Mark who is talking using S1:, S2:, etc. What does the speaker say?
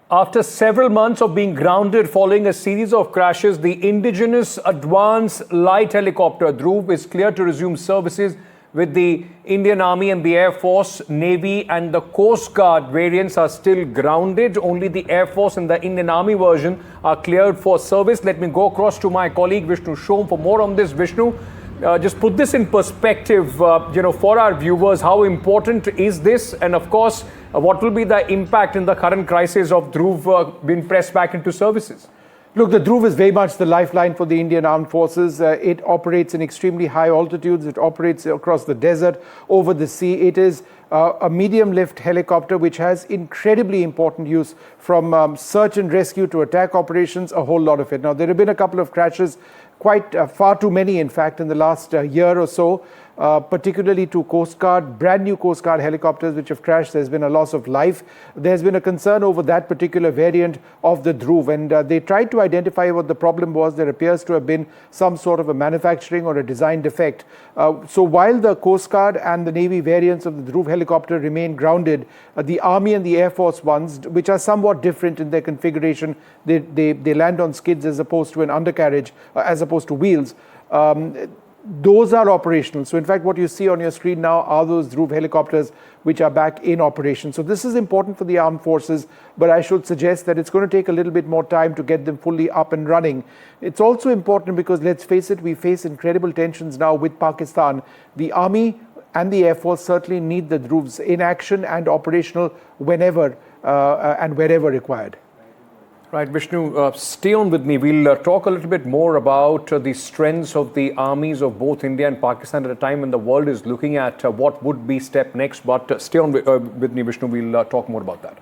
S1: After several months of being grounded following a series of crashes, the indigenous Advanced Light Helicopter Dhruv is clear to resume services with the Indian Army and the Air Force. Navy and the Coast Guard variants are still grounded. Only the Air Force and the Indian Army version are cleared for service. Let me go across to my colleague Vishnu Shom for more on this. Vishnu, just put this in perspective, for our viewers. How important is this? And of course, what will be the impact in the current crisis of Dhruv being pressed back into services?
S2: Look, the Dhruv is very much the lifeline for the Indian Armed Forces. It operates in extremely high altitudes. It operates across the desert, over the sea. It is a medium-lift helicopter which has incredibly important use from search and rescue to attack operations, a whole lot of it. Now, there have been a couple of crashes, quite far too many, in fact, in the last year or so, particularly to Coast Guard, brand new Coast Guard helicopters which have crashed. There's been a loss of life. There's been a concern over that particular variant of the Dhruv, and they tried to identify what the problem was. There appears to have been some sort of a manufacturing or a design defect. So while the Coast Guard and the Navy variants of the Dhruv helicopter remain grounded, the Army and the Air Force ones, which are somewhat different in their configuration, they land on skids as opposed to an undercarriage, as opposed to wheels. Those are operational. So in fact, what you see on your screen now are those Dhruv helicopters which are back in operation. So this is important for the armed forces, but I should suggest that it's going to take a little bit more time to get them fully up and running. It's also important because, let's face it, we face incredible tensions now with Pakistan. The Army and the Air Force certainly need the Dhruvs in action and operational whenever and wherever required.
S1: Right, Vishnu, stay on with me. We'll talk a little bit more about the strengths of the armies of both India and Pakistan at a time when the world is looking at what would be step next. But stay on with me, Vishnu. We'll talk more about that.